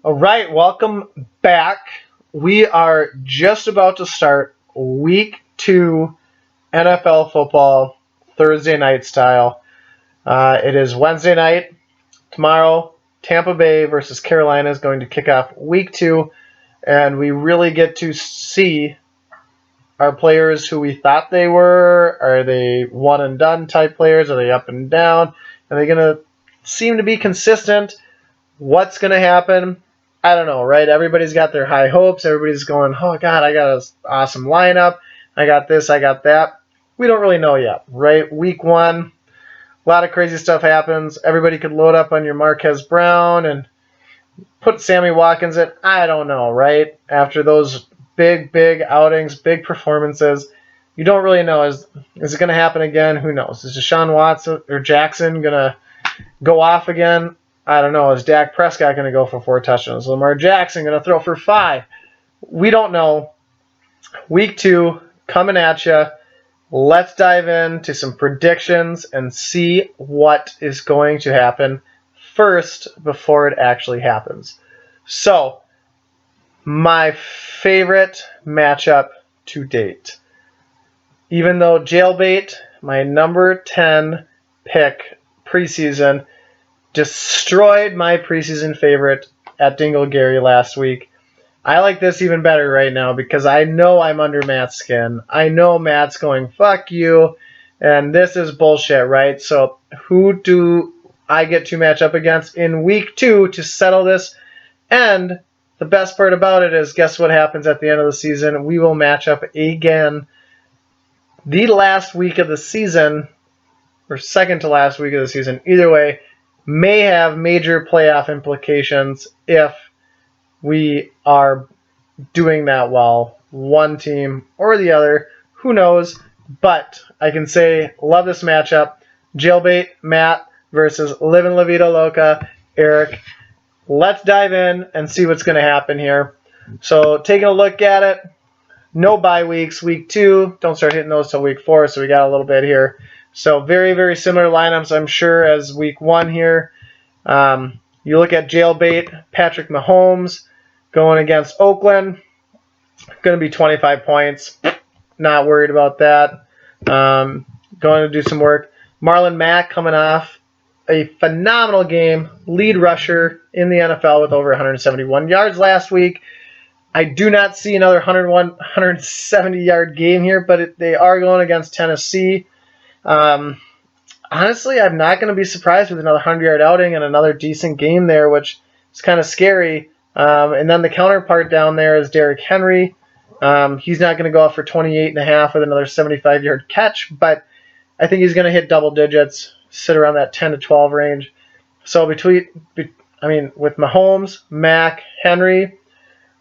All right, welcome back. We are just about to start week 2 NFL football Thursday night style. It is Wednesday night. Tomorrow, Tampa Bay versus Carolina is going to kick off week 2, and we really get to see our players who we thought they were. Are they one and done type players? Are they up and down? Are they going to seem to be consistent? What's going to happen? I don't know, right? Everybody's got their high hopes. Everybody's going, oh, God, I got an awesome lineup. I got this, I got that. We don't really know yet, right? Week 1, a lot of crazy stuff happens. Everybody could load up on your Marquez Brown and put Sammy Watkins in. I don't know, right? After those big outings, big performances, you don't really know. Is it going to happen again? Who knows? Is Deshaun Watson or Jackson going to go off again? I don't know. Is Dak Prescott going to go for 4 touchdowns? Is Lamar Jackson going to throw for 5? We don't know. Week 2 coming at you. Let's dive into some predictions and see what is going to happen first before it actually happens. So, my favorite matchup to date. Even though Jailbait, my number 10 pick preseason, destroyed my preseason favorite at Dingle Gary last week, I like this even better right now because I know I'm under Matt's skin. I know Matt's going, fuck you, and this is bullshit, right? So who do I get to match up against in week 2 to settle this? And the best part about it is, guess what happens at the end of the season? We will match up again. The last week of the season, or second to last week of the season, either way, may have major playoff implications if we are doing that well, one team or the other. Who knows? But I can say, love this matchup. Jailbait Matt versus Livin' La Vida Loca Eric. Let's dive in and see what's going to happen here. So taking a look at it, no bye weeks. Week 2, don't start hitting those till week 4, so we got a little bit here. So very similar lineups, I'm sure, as week 1 here. You look at Jailbait, Patrick Mahomes going against Oakland. Going to be 25 points. Not worried about that. Going to do some work. Marlon Mack coming off a phenomenal game. Lead rusher in the NFL with over 171 yards last week. I do not see another 170-yard game here, but they are going against Tennessee. Honestly, I'm not going to be surprised with another 100-yard outing and another decent game there, which is kind of scary. And then the counterpart down there is Derrick Henry. He's not going to go off for 28.5 with another 75-yard catch, but I think he's going to hit double digits, sit around that 10 to 12 range. So with Mahomes, Mack, Henry,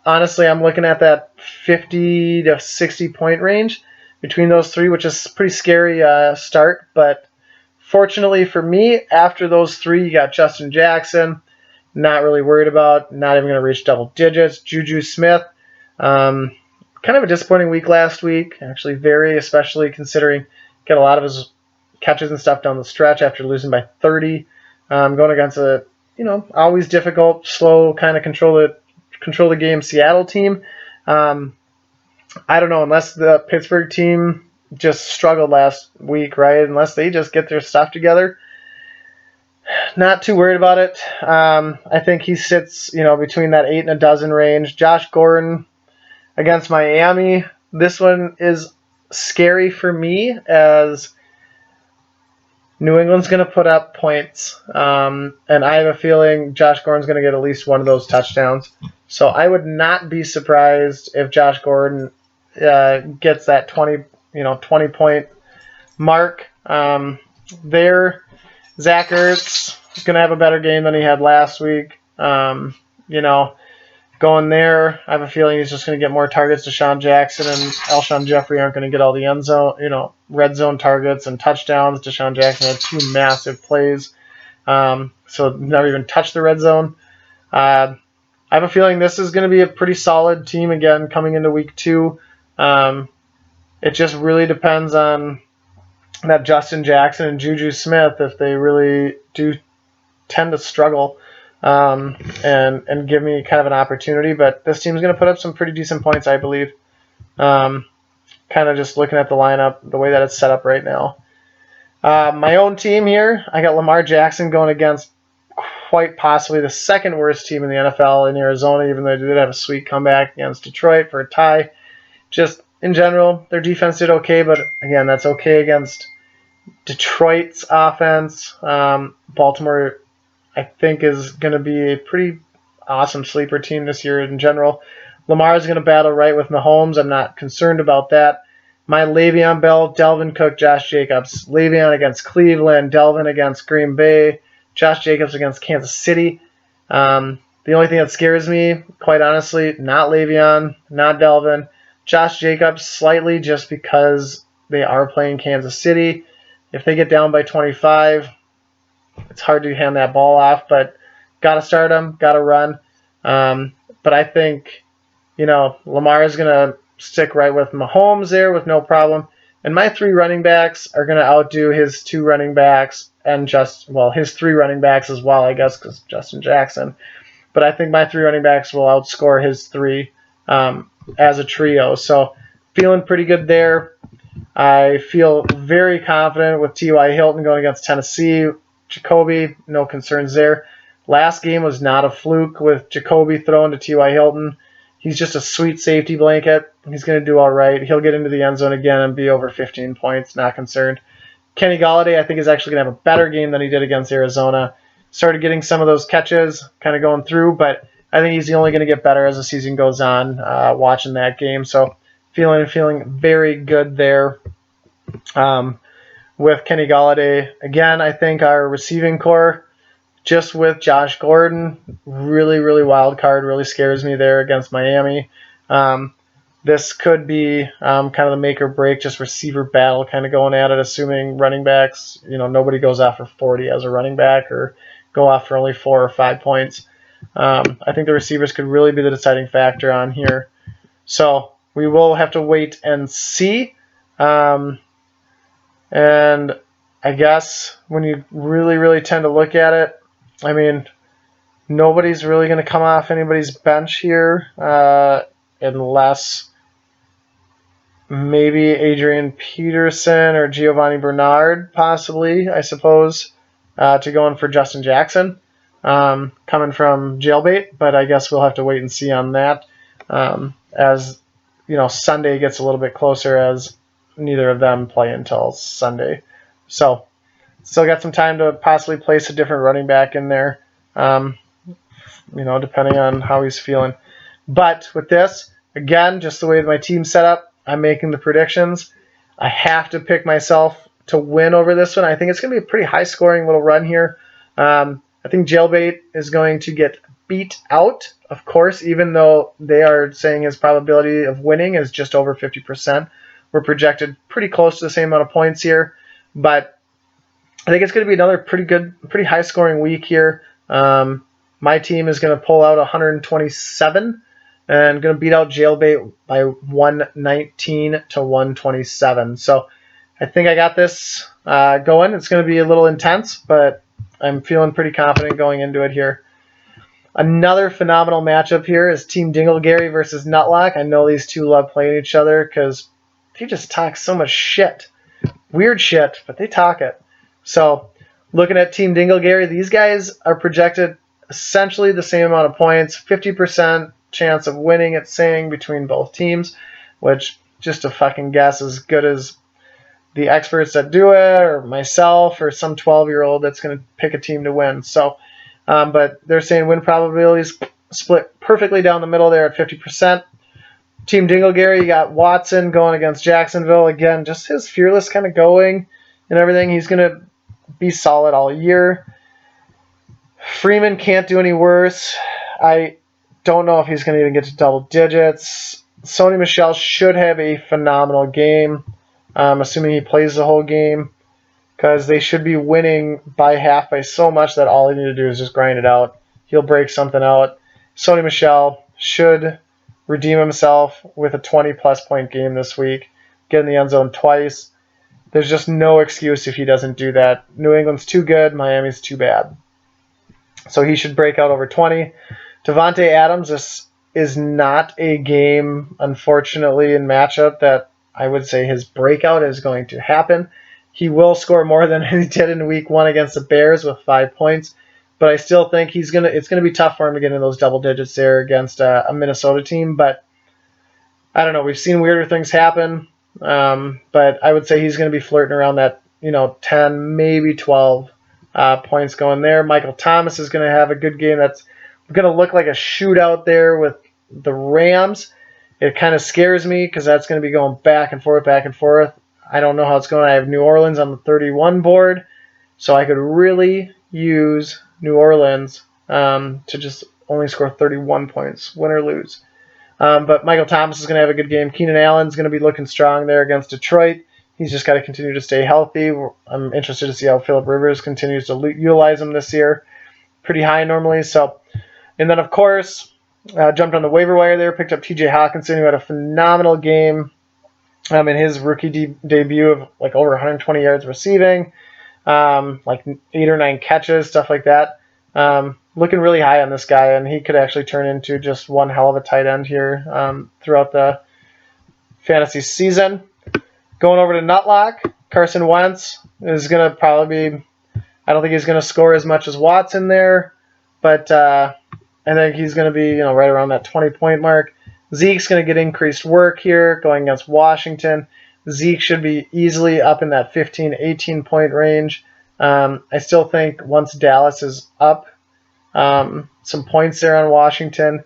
honestly, I'm looking at that 50 to 60 point range between those three, which is a pretty scary start. But fortunately for me, after those three, you got Justin Jackson. Not really worried about. Not even going to reach double digits. Juju Smith. Kind of a disappointing week last week. Actually, especially considering get a lot of his catches and stuff down the stretch after losing by 30. Going against a always difficult, slow kind of control the game Seattle team. I don't know, unless the Pittsburgh team just struggled last week, right? Unless they just get their stuff together. Not too worried about it. I think he sits, between that 8 and a dozen range. Josh Gordon against Miami. This one is scary for me as New England's going to put up points, and I have a feeling Josh Gordon's going to get at least one of those touchdowns. So I would not be surprised if Josh Gordon gets that 20-point mark there. Zach Ertz is going to have a better game than he had last week. Going there, I have a feeling he's just going to get more targets. Deshaun Jackson and Alshon Jeffrey aren't going to get all the end zone, red zone targets and touchdowns. Deshaun Jackson had 2 massive plays, so never even touched the red zone. I have a feeling this is going to be a pretty solid team again coming into week 2. It just really depends on that Justin Jackson and Juju Smith if they really do tend to struggle. and give me kind of an opportunity. But this team's going to put up some pretty decent points, I believe. Kind of just looking at the lineup, the way that it's set up right now. My own team here, I got Lamar Jackson going against quite possibly the second worst team in the NFL in Arizona, even though they did have a sweet comeback against Detroit for a tie. Just in general, their defense did okay, but again, that's okay against Detroit's offense. Baltimore, I think, is going to be a pretty awesome sleeper team this year in general. Lamar is going to battle right with Mahomes. I'm not concerned about that. My Le'Veon Bell, Dalvin Cook, Josh Jacobs. Le'Veon against Cleveland, Dalvin against Green Bay, Josh Jacobs against Kansas City. The only thing that scares me, quite honestly, not Le'Veon, not Dalvin, Josh Jacobs slightly just because they are playing Kansas City. If they get down by 25, it's hard to hand that ball off, but got to start them, got to run. But I think, Lamar is going to stick right with Mahomes there with no problem. And my 3 running backs are going to outdo his 2 running backs and his 3 running backs as well, I guess, because Justin Jackson. But I think my 3 running backs will outscore his 3 as a trio. So feeling pretty good there. I feel very confident with T.Y. Hilton going against Tennessee. Jacoby, no concerns there. Last game was not a fluke with Jacoby throwing to T.Y. Hilton. He's just a sweet safety blanket. He's going to do all right. He'll get into the end zone again and be over 15 points. Not concerned. Kenny Golladay, I think, is actually going to have a better game than he did against Arizona. Started getting some of those catches kind of going through, but I think he's only going to get better as the season goes on watching that game. So feeling very good there with Kenny Golladay. Again, I think our receiving core, just with Josh Gordon, really, really wild card, really scares me there against Miami. This could be kind of the make or break, just receiver battle kind of going at it, assuming running backs, nobody goes off for 40 as a running back or go off for only 4 or 5 points. I think the receivers could really be the deciding factor on here. So we will have to wait and see. And I guess when you really, really tend to look at it, I mean, nobody's really going to come off anybody's bench here unless maybe Adrian Peterson or Giovanni Bernard, possibly, I suppose, to go in for Justin Jackson, coming from Jailbait. But I guess we'll have to wait and see on that as Sunday gets a little bit closer, as neither of them play until Sunday. So still got some time to possibly place a different running back in there, depending on how he's feeling. But with this, again, just the way my team's set up, I'm making the predictions. I have to pick myself to win over this one. I think it's going to be a pretty high-scoring little run here. I think Jailbait is going to get beat out, of course, even though they are saying his probability of winning is just over 50%. We're projected pretty close to the same amount of points here, but I think it's going to be another pretty high-scoring week here. My team is going to pull out 127 and going to beat out Jailbait by 119 to 127. So I think I got this going. It's going to be a little intense, but I'm feeling pretty confident going into it here. Another phenomenal matchup here is Team Dinglegary versus Nutlock. I know these two love playing each other because they just talk so much shit. Weird shit, but they talk it. So looking at Team Dinglegary, these guys are projected essentially the same amount of points, 50% chance of winning, it's saying, between both teams, which just a fucking guess as good as the experts that do it, or myself, or some 12-year-old that's going to pick a team to win. So, but they're saying win probabilities split perfectly down the middle there at 50%. Team Dinglegary, you got Watson going against Jacksonville. Again, just his fearless kind of going and everything. He's going to be solid all year. Freeman can't do any worse. I don't know if he's going to even get to double digits. Sony Michel should have a phenomenal game, assuming he plays the whole game, because they should be winning by half by so much that all they need to do is just grind it out. He'll break something out. Sony Michel should redeem himself with a 20-plus point game this week, get in the end zone twice. There's just no excuse if he doesn't do that. New England's too good. Miami's too bad. So he should break out over 20. Davante Adams, this is not a game, unfortunately, in matchup that I would say his breakout is going to happen. He will score more than he did in week 1 against the Bears with 5 points, but I still think it's going to be tough for him to get in those double digits there against a Minnesota team. But I don't know. We've seen weirder things happen, but I would say he's going to be flirting around that 10, maybe 12 points going there. Michael Thomas is going to have a good game. That's going to look like a shootout there with the Rams. It kind of scares me because that's going to be going back and forth, back and forth. I don't know how it's going. I have New Orleans on the 31 board, so I could really use New Orleans to just only score 31 points, win or lose. But Michael Thomas is going to have a good game. Keenan Allen's going to be looking strong there against Detroit. He's just got to continue to stay healthy. I'm interested to see how Phillip Rivers continues to utilize him this year. Pretty high normally. So, and then, of course, jumped on the waiver wire there, picked up TJ Hawkinson, who had a phenomenal game in his rookie debut of like over 120 yards receiving, like 8 or 9 catches, stuff like that. Looking really high on this guy, and he could actually turn into just one hell of a tight end here throughout the fantasy season. Going over to Nutlock, Carson Wentz is going to probably be, I don't think he's going to score as much as Watson there, but I think he's going to be right around that 20-point mark. Zeke's going to get increased work here going against Washington. Zeke should be easily up in that 15, 18-point range. I still think once Dallas is up some points there on Washington,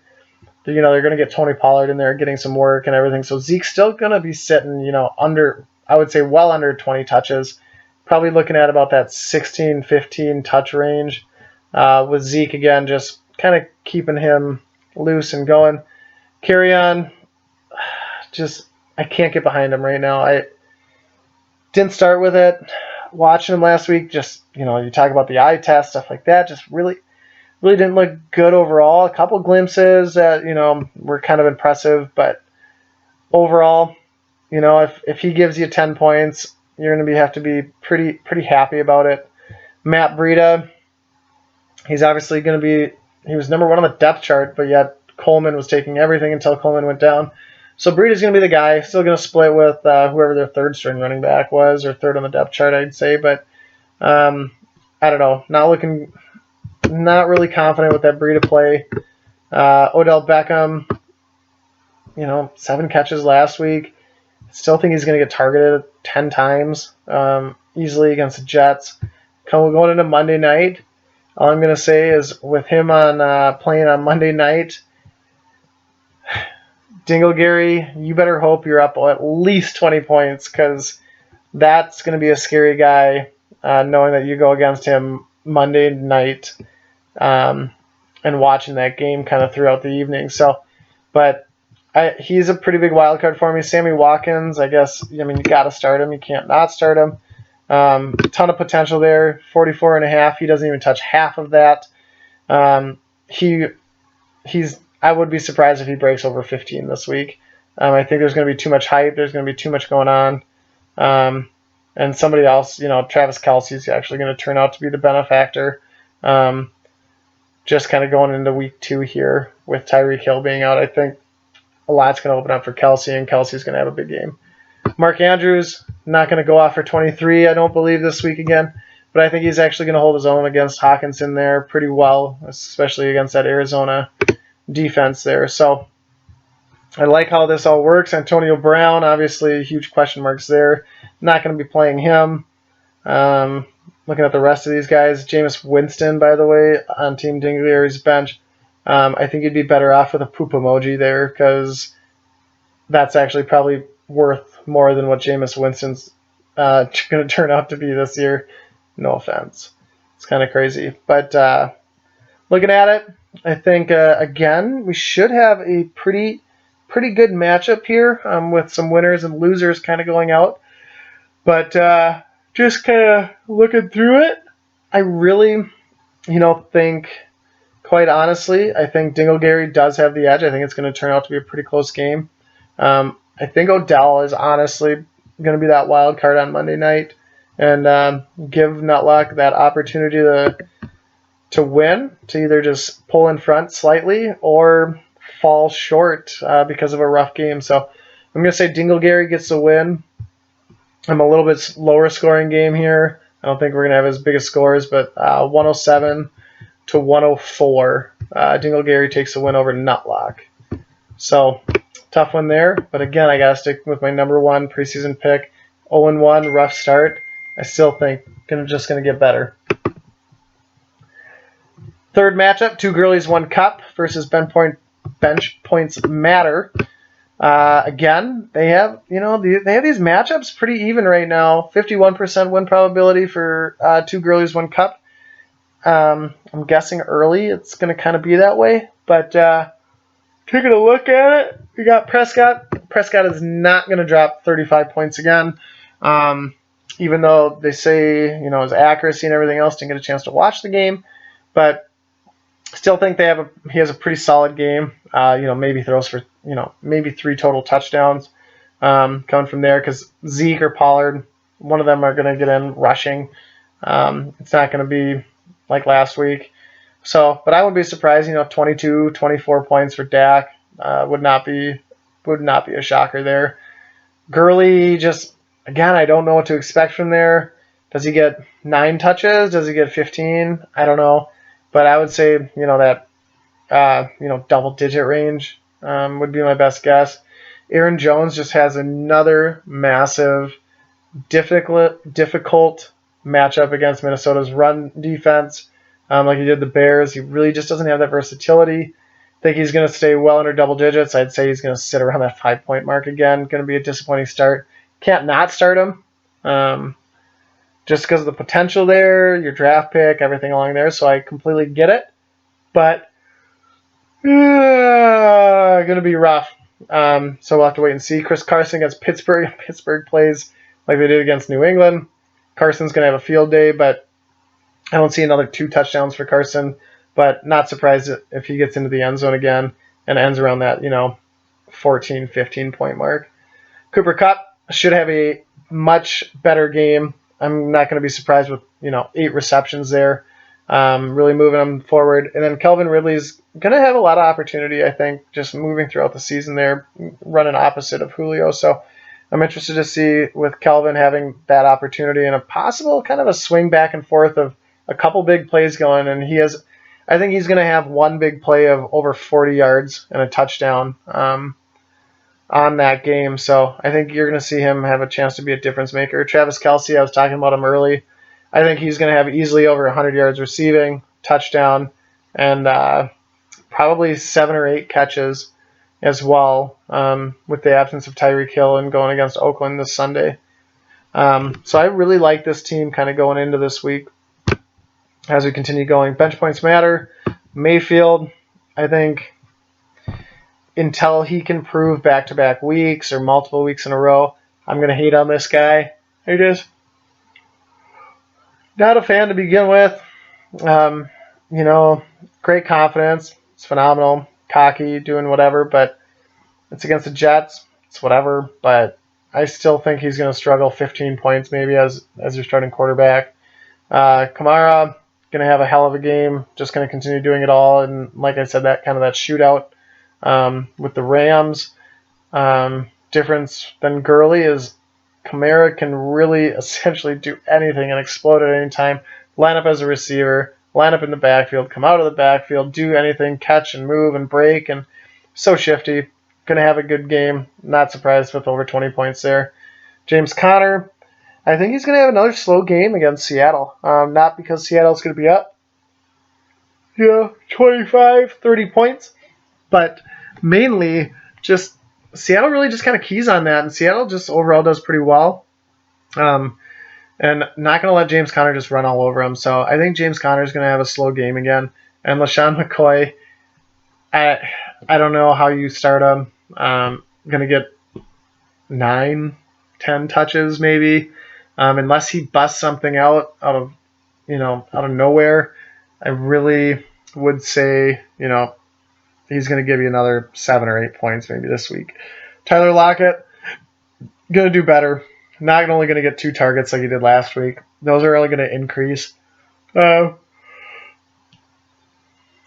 they're going to get Tony Pollard in there getting some work and everything. So Zeke's still going to be sitting, under, I would say well under 20 touches. Probably looking at about that 16, 15 touch range with Zeke again, just kind of keeping him loose and going. Kerryon, I can't get behind him right now. I didn't start with it. Watching him last week, you talk about the eye test, stuff like that, just really didn't look good overall. A couple glimpses that, were kind of impressive, but overall, if he gives you 10 points, you're going to have to be pretty happy about it. Matt Breida, he's obviously going to be, he was number 1 on the depth chart, but yet Coleman was taking everything until Coleman went down. So Breida's going to be the guy, still going to split with whoever their third string running back was, or third on the depth chart, I'd say, but I don't know, not really confident with that Breida play. Odell Beckham, 7 catches last week. Still think he's going to get targeted 10 times easily against the Jets. Going into Monday night, all I'm going to say is with him on playing on Monday night, Dinglegary, you better hope you're up at least 20 points because that's going to be a scary guy knowing that you go against him Monday night and watching that game kind of throughout the evening. So, but he's a pretty big wild card for me. Sammy Watkins, I guess, you got to start him. You can't not start him. Ton of potential there. 44.5. He doesn't even touch half of that. I would be surprised if he breaks over 15 this week. I think there's going to be too much hype. There's going to be too much going on. And somebody else, Travis Kelce is actually going to turn out to be the benefactor. Just kind of going into week 2 here with Tyreek Hill being out, I think a lot's going to open up for Kelce, and Kelce's going to have a big game. Mark Andrews, not going to go off for 23, I don't believe, this week again. But I think he's actually going to hold his own against Hawkinson there pretty well, especially against that Arizona defense there. So I like how this all works. Antonio Brown, obviously, huge question marks there. Not going to be playing him. Looking at the rest of these guys, Jameis Winston, by the way, on Team Dingleary's bench. I think you'd be better off with a poop emoji there because that's actually probably worth more than what Jameis Winston's going to turn out to be this year. No offense. It's kind of crazy. But looking at it, I think, again, we should have a pretty good matchup here with some winners and losers kind of going out. But just kind of looking through it, I really, think, quite honestly, I think Dinglegary does have the edge. I think it's going to turn out to be a pretty close game. I think Odell is honestly going to be that wild card on Monday night and give Nutlock that opportunity to win, to either just pull in front slightly or fall short because of a rough game. So I'm going to say Dinglegary gets the win. I'm a little bit lower scoring game here. I don't think we're going to have as big of scores, but 107 to 104. Dinglegary takes the win over Nutlock. So tough one there. But again, I got to stick with my number one preseason pick. 0-1, rough start. I still think just going to get better. Third matchup, 2 girlies, 1 cup versus bench points matter. Again, they have they have these matchups pretty even right now. 51% win probability for 2 girlies, 1 cup. I'm guessing early it's going to kind of be that way. But taking a look at it, we got Prescott. Prescott is not going to drop 35 points again. Even though they say his accuracy and everything else, didn't get a chance to watch the game, but still think he has a pretty solid game. Maybe throws for maybe 3 total touchdowns coming from there, because Zeke or Pollard, one of them are going to get in rushing. It's not going to be like last week. So, but I wouldn't be surprised. 22, 24 points for Dak would not be a shocker there. Gurley, just again, I don't know what to expect from there. Does he get 9 touches? Does he get 15? I don't know. But I would say, that, double-digit range would be my best guess. Aaron Jones just has another massive, difficult matchup against Minnesota's run defense, like he did the Bears. He really just doesn't have that versatility. I think he's going to stay well under double digits. I'd say he's going to sit around that 5-point mark again. Going to be a disappointing start. Can't not start him. Just because of the potential there, your draft pick, everything along there. So I completely get it. But going to be rough. So we'll have to wait and see. Chris Carson against Pittsburgh. Pittsburgh plays like they did against New England. Carson's going to have a field day, but I don't see another 2 touchdowns for Carson. But not surprised if he gets into the end zone again and ends around that, 14, 15-point mark. Cooper Kupp should have a much better game. I'm not going to be surprised with 8 receptions there, really moving them forward. And then Calvin Ridley's going to have a lot of opportunity, I think, just moving throughout the season there, running opposite of Julio. So I'm interested to see with Calvin having that opportunity and a possible kind of a swing back and forth of a couple big plays going. And I think he's going to have one big play of over 40 yards and a touchdown on that game. So I think you're going to see him have a chance to be a difference maker. Travis Kelce, I was talking about him early. I think he's going to have easily over 100 yards receiving, touchdown, and probably 7 or 8 catches as well, with the absence of Tyreek Hill and going against Oakland this Sunday. So I really like this team kind of going into this week as we continue going. Bench points matter. Mayfield, I think, until he can prove back-to-back weeks or multiple weeks in a row, I'm going to hate on this guy. I just not a fan to begin with. Great confidence. It's phenomenal. Cocky, doing whatever, but it's against the Jets. It's whatever, but I still think he's going to struggle 15 points maybe as your starting quarterback. Kamara, going to have a hell of a game. Just going to continue doing it all. And like I said, that shootout with the Rams. Difference than Gurley is Kamara can really essentially do anything and explode at any time. Line up as a receiver, line up in the backfield, come out of the backfield, do anything, catch and move and break, and so shifty. Going to have a good game. Not surprised with over 20 points there. James Conner, I think he's going to have another slow game against Seattle. Not because Seattle's going to be up, 25, 30 points, but mainly just Seattle really just kind of keys on that, and Seattle just overall does pretty well. And not going to let James Conner just run all over him. So I think James Conner is going to have a slow game again. And LaShawn McCoy, I don't know how you start him. Going to get 9, 10 touches maybe, unless he busts something out of nowhere. I really would say he's going to give you another 7 or 8 points maybe this week. Tyler Lockett, going to do better. Not only going to get 2 targets like he did last week. Those are only going to increase.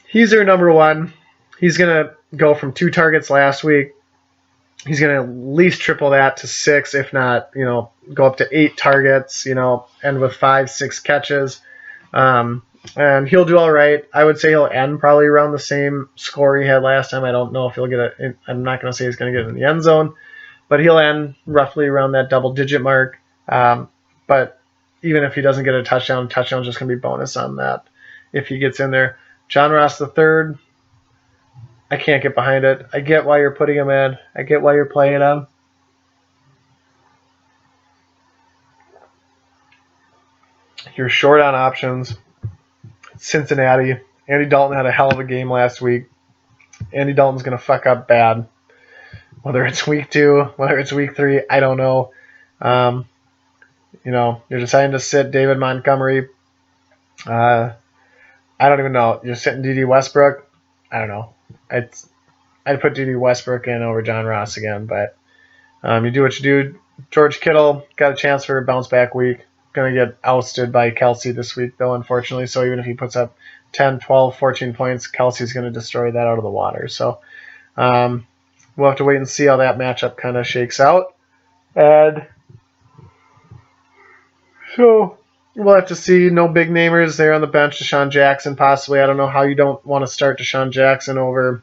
he's their number one. He's going to go from 2 targets last week. He's going to at least triple that to 6, if not, go up to 8 targets, end with 5, 6 catches. And he'll do all right. I would say he'll end probably around the same score he had last time. I don't know if he'll get it. I'm not going to say he's going to get it in the end zone, but he'll end roughly around that double-digit mark. But even if he doesn't get a touchdown's just going to be bonus on that if he gets in there. John Ross III, I can't get behind it. I get why you're putting him in. I get why you're playing him. You're short on options. Cincinnati. Andy Dalton had a hell of a game last week. Andy Dalton's going to fuck up bad. Whether it's week 2, whether it's week 3, I don't know. You're deciding to sit David Montgomery. I don't even know. You're sitting D.D. Westbrook. I don't know. I'd put D.D. Westbrook in over John Ross again, but you do what you do. George Kittle got a chance for a bounce back week. Going to get ousted by Kelsey this week, though, unfortunately. So even if he puts up 10, 12, 14 points, Kelsey's going to destroy that out of the water. So we'll have to wait and see how that matchup kind of shakes out. And so we'll have to see. No big namers there on the bench. Deshaun Jackson, possibly. I don't know how you don't want to start Deshaun Jackson over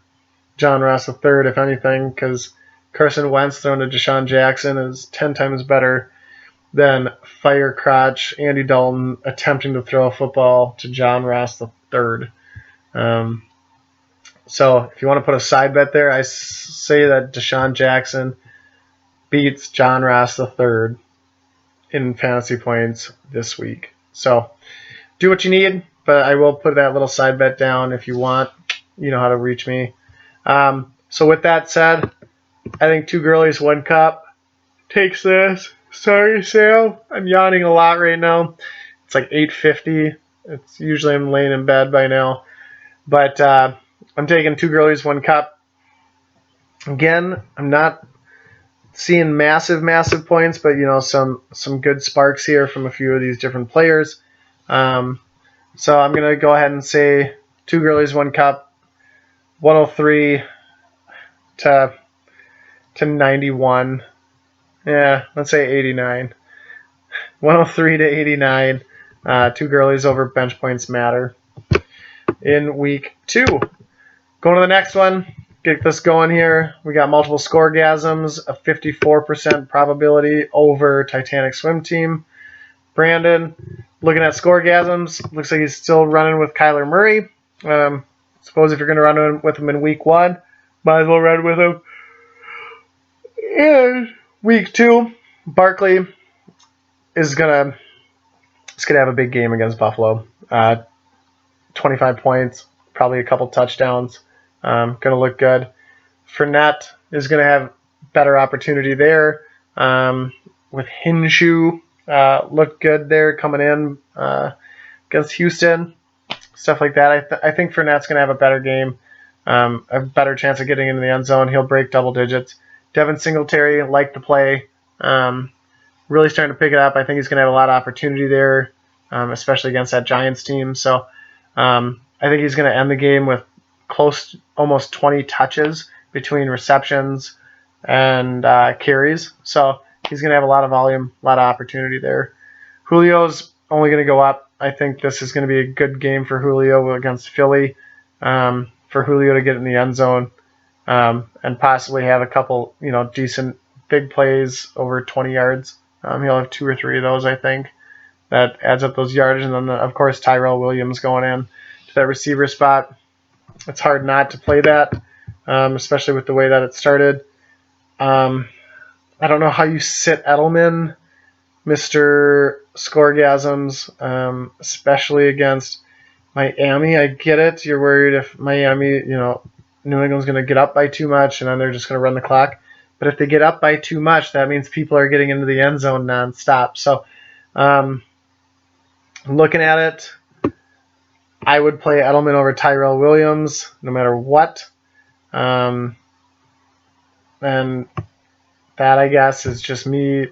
John Ross III, if anything, because Carson Wentz thrown to Deshaun Jackson is 10 times better than fire crotch Andy Dalton attempting to throw a football to John Ross III. So if you want to put a side bet there, I say that Deshaun Jackson beats John Ross III in fantasy points this week. So do what you need, but I will put that little side bet down if you want. You know how to reach me. So with that said, I think 2 girlies, 1 cup takes this. Sorry, Sam. I'm yawning a lot right now. It's like 8:50. It's usually I'm laying in bed by now. But I'm taking 2 girlies, 1 cup. Again, I'm not seeing massive points, but some good sparks here from a few of these different players. So I'm gonna go ahead and say 2 girlies, 1 cup, 103 to 91. Yeah, let's say 89. 103 to 89. 2 girlies over bench points matter in week 2. Going to the next one. Get this going here. We got multiple scoregasms, a 54% probability over Titanic Swim Team. Brandon, looking at scoregasms, looks like he's still running with Kyler Murray. Suppose if you're going to run with him in week 1, might as well run with him in week 2. Barkley is gonna have a big game against Buffalo. 25 points, probably a couple touchdowns. Gonna look good. Fournette is gonna have better opportunity there. With Hinshaw, looked good there coming in against Houston. Stuff like that. I think Fournette's gonna have a better game. A better chance of getting into the end zone. He'll break double digits. Devin Singletary, like the play. Really starting to pick it up. I think he's going to have a lot of opportunity there, especially against that Giants team. So I think he's going to end the game with close, almost 20 touches between receptions and carries. So he's going to have a lot of volume, a lot of opportunity there. Julio's only going to go up. I think this is going to be a good game for Julio against Philly, for Julio to get in the end zone and possibly have a couple, decent big plays over 20 yards. He'll have 2 or 3 of those, I think. That adds up those yards. And then, of course, Tyrell Williams going in to that receiver spot. It's hard not to play that, especially with the way that it started. I don't know how you sit Edelman, Mr. Scoregasms, especially against Miami. I get it. You're worried if Miami, New England's going to get up by too much and then they're just going to run the clock. But if they get up by too much, that means people are getting into the end zone nonstop. So looking at it, I would play Edelman over Tyrell Williams no matter what. And that, I guess, is just me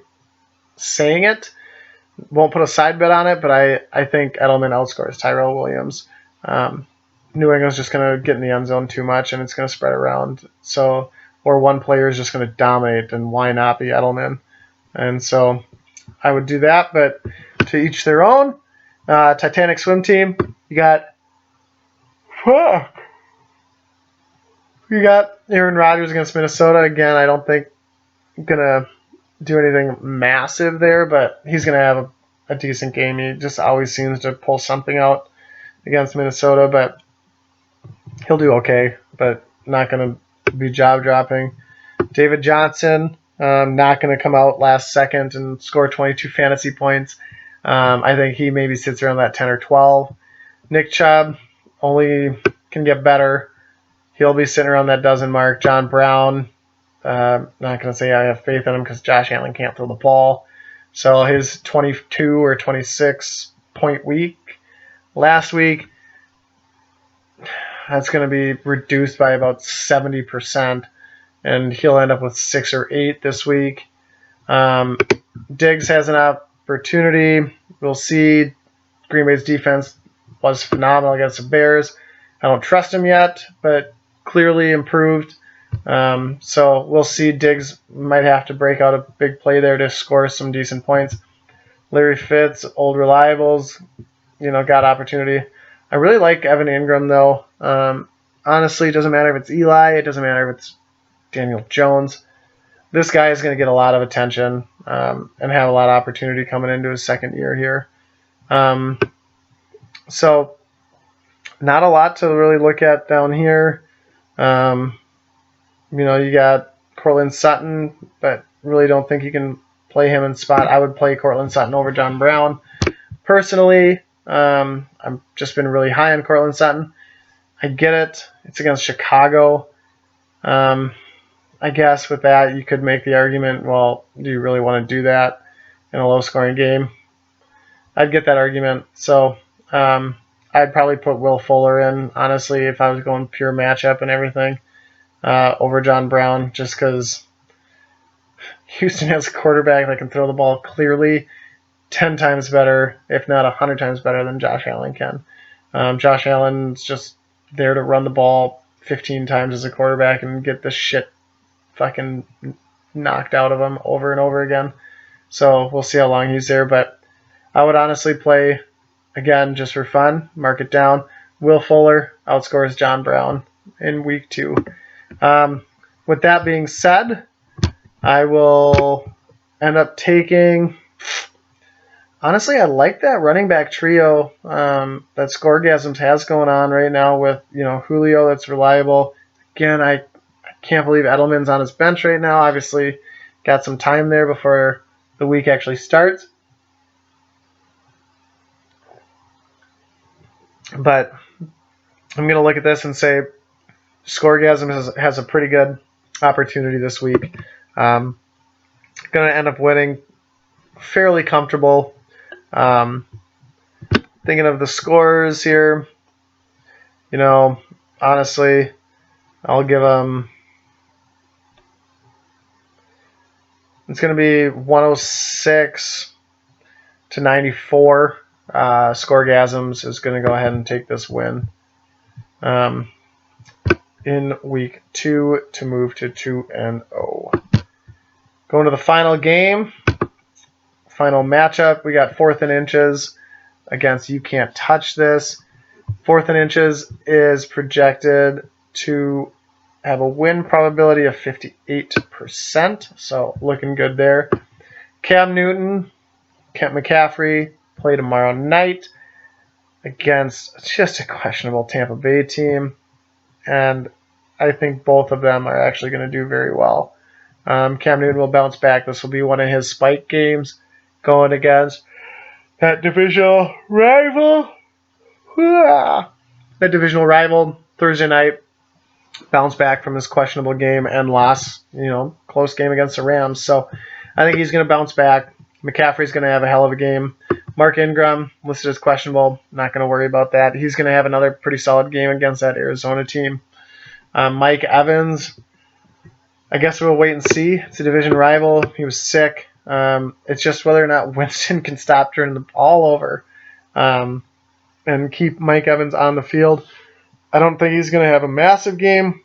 saying it. Won't put a side bet on it, but I think Edelman outscores Tyrell Williams. New England's just going to get in the end zone too much, and it's going to spread around. So, or one player is just going to dominate, and why not be Edelman? And so I would do that, but to each their own. Titanic swim team, you got Aaron Rodgers against Minnesota. Again, I don't think going to do anything massive there, but he's going to have a decent game. He just always seems to pull something out against Minnesota, but he'll do okay, but not going to be job-dropping. David Johnson, not going to come out last second and score 22 fantasy points. I think he maybe sits around that 10 or 12. Nick Chubb only can get better. He'll be sitting around that dozen mark. John Brown, not going to say I have faith in him because Josh Allen can't throw the ball. So his 22 or 26 point week last week, that's going to be reduced by about 70%, and he'll end up with 6 or 8 this week. Diggs has an opportunity. We'll see. Green Bay's defense was phenomenal against the Bears. I don't trust him yet, but clearly improved. So we'll see. Diggs might have to break out a big play there to score some decent points. Larry Fitz, old reliables, got opportunity. I really like Evan Ingram, though. Honestly, it doesn't matter if it's Eli. It doesn't matter if it's Daniel Jones. This guy is going to get a lot of attention and have a lot of opportunity coming into his second year here. So not a lot to really look at down here. You got Courtland Sutton, but really don't think you can play him in spot. I would play Courtland Sutton over John Brown. Personally, I've just been really high on Courtland Sutton. I get it. It's against Chicago. I guess with that, you could make the argument, well, do you really want to do that in a low-scoring game? I'd get that argument. So I'd probably put Will Fuller in, honestly, if I was going pure matchup and everything, over John Brown, just because Houston has a quarterback that can throw the ball clearly 10 times better, if not 100 times better than Josh Allen can. Josh Allen's just there to run the ball 15 times as a quarterback and get the shit fucking knocked out of him over and over again. So we'll see how long he's there, but I would honestly play, again, just for fun, mark it down. Will Fuller outscores John Brown in week 2. With that being said, I will end up taking... Honestly, I like that running back trio that Scoregasms has going on right now with, Julio, that's reliable. Again, I can't believe Edelman's on his bench right now. Obviously, got some time there before the week actually starts. But I'm going to look at this and say Scoregasm has a pretty good opportunity this week. Going to end up winning fairly comfortable. Thinking of the scores here, honestly, I'll give them, it's going to be 106 to 94. Scoregasms is going to go ahead and take this win in week 2 to move to 2-0. Going to the final game. Final matchup, we got 4th and Inches against You Can't Touch This. 4th and Inches is projected to have a win probability of 58%, so looking good there. Cam Newton, Kent McCaffrey play tomorrow night against just a questionable Tampa Bay team, and I think both of them are actually going to do very well. Cam Newton will bounce back. This will be one of his spike games, going against that divisional rival. That divisional rival Thursday night, bounced back from his questionable game and lost, close game against the Rams. So I think he's going to bounce back. McCaffrey's going to have a hell of a game. Mark Ingram, listed as questionable. Not going to worry about that. He's going to have another pretty solid game against that Arizona team. Mike Evans, I guess we'll wait and see. It's a division rival. He was sick. It's just whether or not Winston can stop turning the ball over and keep Mike Evans on the field. I don't think he's going to have a massive game,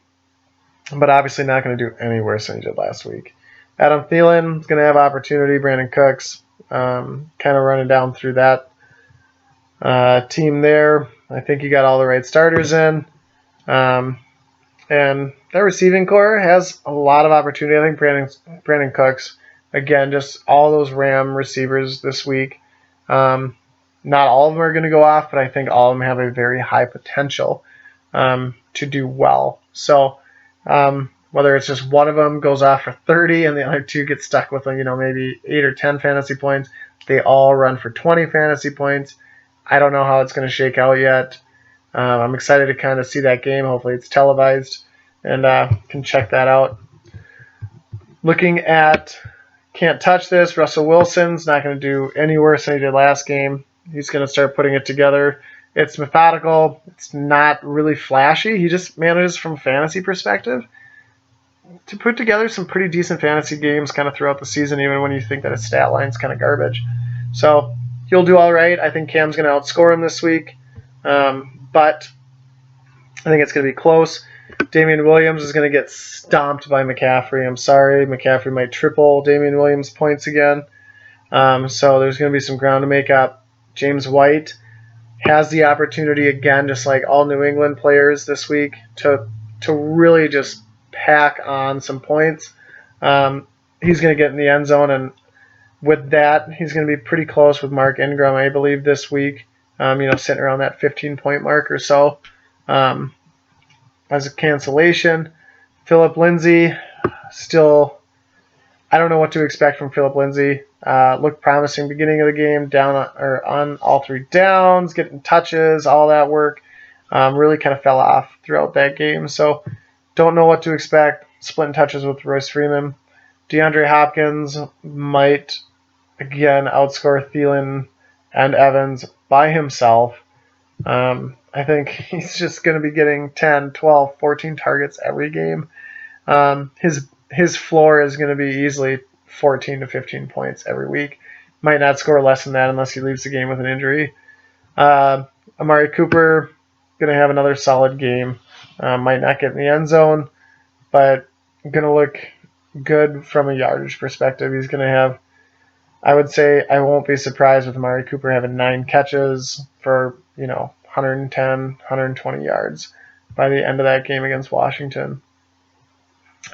but obviously not going to do any worse than he did last week. Adam Thielen is going to have opportunity. Brandon Cooks kind of running down through that team there. I think you got all the right starters in. And that receiving core has a lot of opportunity. I think Brandon Cooks, again, just all those Ram receivers this week. Not all of them are going to go off, but I think all of them have a very high potential to do well. So whether it's just one of them goes off for 30 and the other two get stuck with maybe 8 or 10 fantasy points, they all run for 20 fantasy points. I don't know how it's going to shake out yet. I'm excited to kind of see that game. Hopefully it's televised and can check that out. Looking at can't touch this, Russell Wilson's not going to do any worse than he did last game. He's going to start putting it together. It's methodical. It's not really flashy. He just manages from a fantasy perspective to put together some pretty decent fantasy games kind of throughout the season, even when you think that his stat line's kind of garbage. So he'll do all right. I think Cam's going to outscore him this week. But I think it's going to be close. Damian Williams is going to get stomped by McCaffrey. I'm sorry. McCaffrey might triple Damian Williams' points again. So there's going to be some ground to make up. James White has the opportunity again, just like all New England players this week, to really just pack on some points. He's going to get in the end zone, and with that, he's going to be pretty close with Mark Ingram, I believe, this week. Sitting around that 15-point mark or so. As a cancellation, Phillip Lindsay, still, I don't know what to expect from Phillip Lindsay. Looked promising beginning of the game, on all 3 downs, getting touches, all that work. Really kind of fell off throughout that game. So don't know what to expect. Splitting touches with Royce Freeman. DeAndre Hopkins might, again, outscore Thielen and Evans by himself. I think he's just going to be getting 10, 12, 14 targets every game. His floor is going to be easily 14 to 15 points every week. Might not score less than that unless he leaves the game with an injury. Amari Cooper going to have another solid game. Might not get in the end zone, but going to look good from a yardage perspective. He's going to have, I would say, I won't be surprised with Amari Cooper having 9 catches for 110, 120 yards by the end of that game against Washington.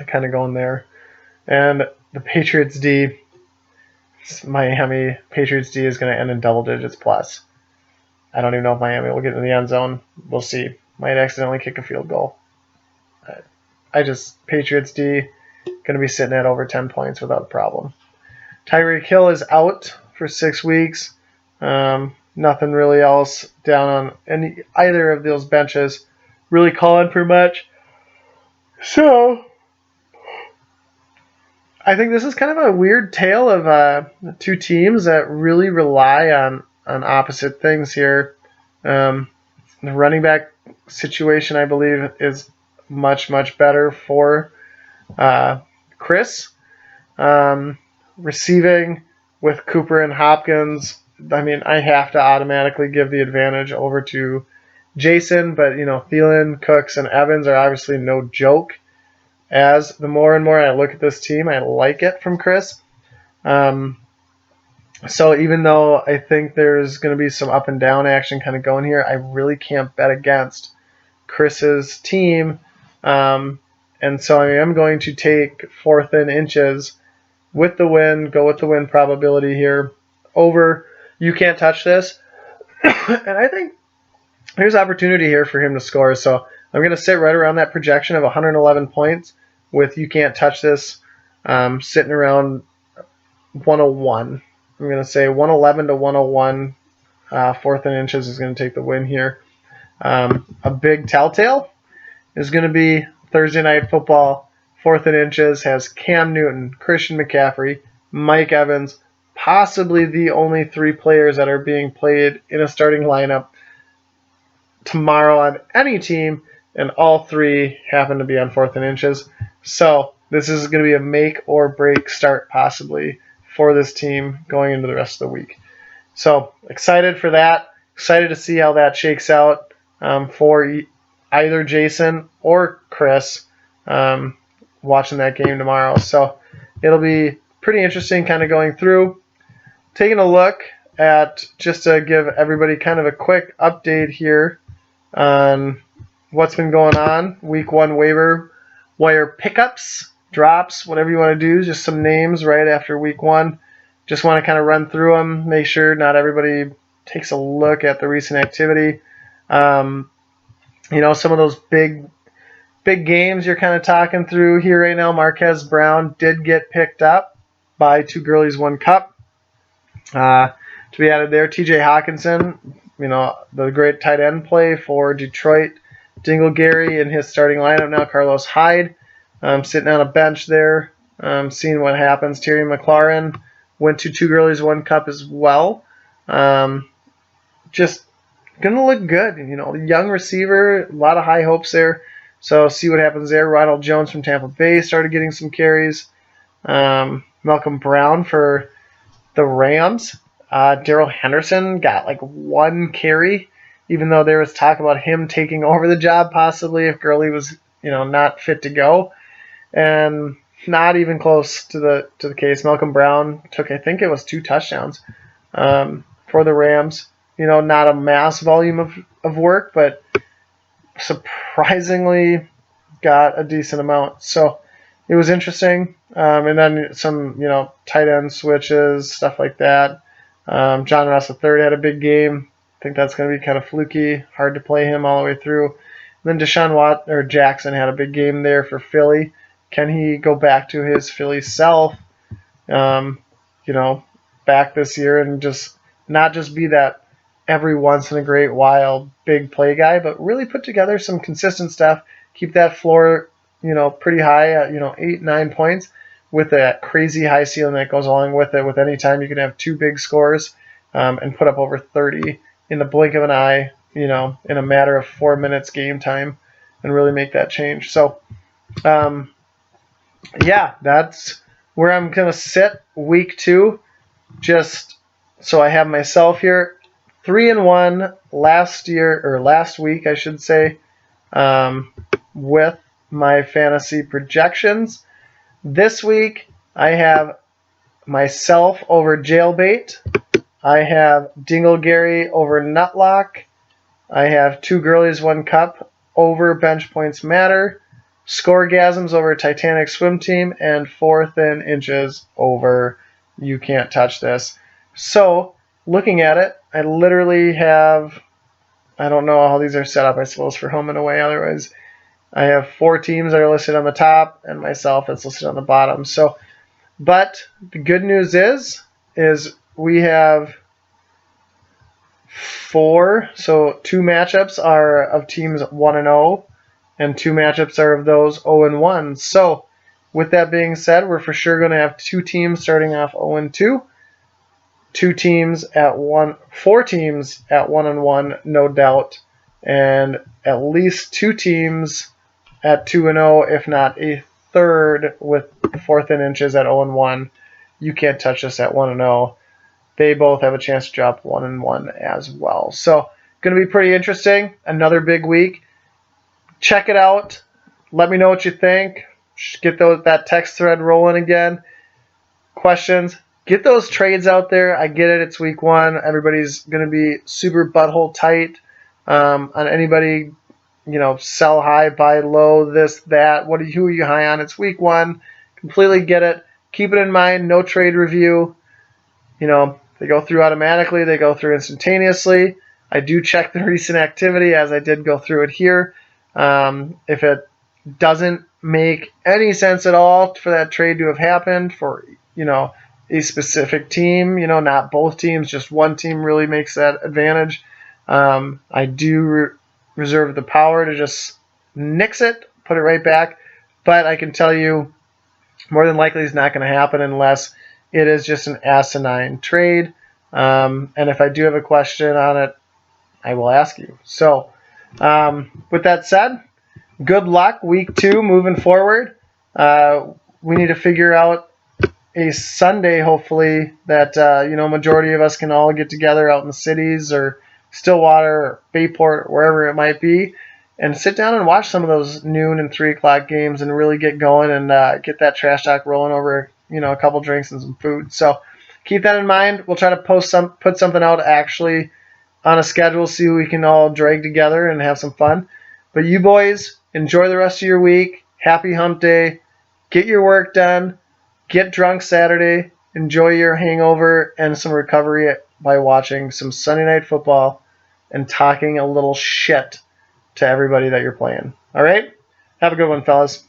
Kind of going there. And the Patriots D, Miami Patriots D is going to end in double digits plus. I don't even know if Miami will get in the end zone. We'll see. Might accidentally kick a field goal. Patriots D going to be sitting at over 10 points without a problem. Tyreek Hill is out for 6 weeks. Nothing really else down on either of those benches really calling for much. So I think this is kind of a weird tale of 2 teams that really rely on opposite things here. The running back situation, I believe, is much, much better for Chris. Receiving with Cooper and Hopkins, I have to automatically give the advantage over to Jason, but Thielen, Cooks, and Evans are obviously no joke. As the more and more I look at this team, I like it from Chris. So even though I think there's going to be some up and down action kind of going here, I really can't bet against Chris's team. And so I am going to take 4th and inches with the win, go with the win probability here over. You can't touch this. And I think there's opportunity here for him to score. So I'm going to sit right around that projection of 111 points with you can't touch this, sitting around 101. I'm going to say 111 to 101. 4th and inches is going to take the win here. A big telltale is going to be Thursday Night Football. 4th and inches has Cam Newton, Christian McCaffrey, Mike Evans, possibly the only 3 players that are being played in a starting lineup tomorrow on any team, and all 3 happen to be on 4th and inches. So this is going to be a make or break start possibly for this team going into the rest of the week. So excited for that. Excited to see how that shakes out for either Jason or Chris watching that game tomorrow. So it'll be pretty interesting kind of going through, taking a look at, just to give everybody kind of a quick update here on what's been going on. Week 1 waiver wire pickups, drops, whatever you want to do, just some names right after week 1. Just want to kind of run through them, make sure not everybody takes a look at the recent activity. Some of those big games you're kind of talking through here right now. Marquez Brown did get picked up by 2 girlies, 1 cup. To be added there, TJ Hawkinson, the great tight end play for Detroit. Dinglegary in his starting lineup now. Carlos Hyde sitting on a bench there, seeing what happens. Terry McLaurin went to 2 girlies, 1 cup as well. Just going to look good. Young receiver, a lot of high hopes there. So see what happens there. Ronald Jones from Tampa Bay started getting some carries. Malcolm Brown for the Rams. Darrell Henderson got like 1 carry, even though there was talk about him taking over the job possibly if Gurley was, not fit to go. And not even close to the case. Malcolm Brown took, I think it was 2 touchdowns for the Rams. Not a mass volume of work, but surprisingly got a decent amount. So it was interesting. And then some, tight end switches, stuff like that. John Ross III had a big game. I think that's going to be kind of fluky. Hard to play him all the way through. And then Deshaun Jackson had a big game there for Philly. Can he go back to his Philly self, back this year and just not just be that every once in a great while big play guy, but really put together some consistent stuff, keep that floor, pretty high at, 8-9 points with that crazy high ceiling that goes along with it. With any time you can have 2 big scores and put up over 30 in the blink of an eye, in a matter of 4 minutes game time and really make that change. So, that's where I'm going to sit week 2. Just so I have myself here 3-1 last week, I should say, with my fantasy projections. This week, I have myself over Jailbait. I have Dinglegary over Nutlock. I have 2 girlies, 1 cup over Bench Points Matter. Scoregasms over Titanic Swim Team. And 4th and Inches over You Can't Touch This. So, looking at it, I literally have, I don't know how these are set up, I suppose, for home and away. Otherwise, I have 4 teams that are listed on the top and myself that's listed on the bottom. So, but the good news is we have 4. So 2 matchups are of teams 1-0, and 2 matchups are of those 0-1. So, with that being said, we're for sure going to have 2 teams starting off 0-2. 4 teams at 1-1, no doubt, and at least 2 teams at 2-0, if not a third with 4th and Inches at 0-1. You Can't Touch This at 1-0. They both have a chance to drop 1-1 as well. So, going to be pretty interesting. Another big week. Check it out. Let me know what you think. Get that text thread rolling again. Questions. Get those trades out there. I get it. It's week 1. Everybody's going to be super butthole tight on anybody, sell high, buy low, this, that. Who are you high on? It's week 1. Completely get it. Keep it in mind. No trade review. They go through automatically. They go through instantaneously. I do check the recent activity as I did go through it here. If it doesn't make any sense at all for that trade to have happened for, a specific team, not both teams, just one team really makes that advantage. I do reserve the power to just nix it, put it right back. But I can tell you, more than likely it's not going to happen unless it is just an asinine trade. And if I do have a question on it, I will ask you. So, with that said, good luck week 2 moving forward. We need to figure out a Sunday, hopefully, that majority of us can all get together out in the cities or Stillwater or Bayport or wherever it might be and sit down and watch some of those noon and 3 o'clock games and really get going and get that trash talk rolling over, a couple drinks and some food. So keep that in mind. We'll try to put something out actually on a schedule, see who we can all drag together and have some fun. But you boys, enjoy the rest of your week. Happy hump day. Get your work done. Get drunk Saturday. Enjoy your hangover and some recovery by watching some Sunday Night Football and talking a little shit to everybody that you're playing. All right? Have a good one, fellas.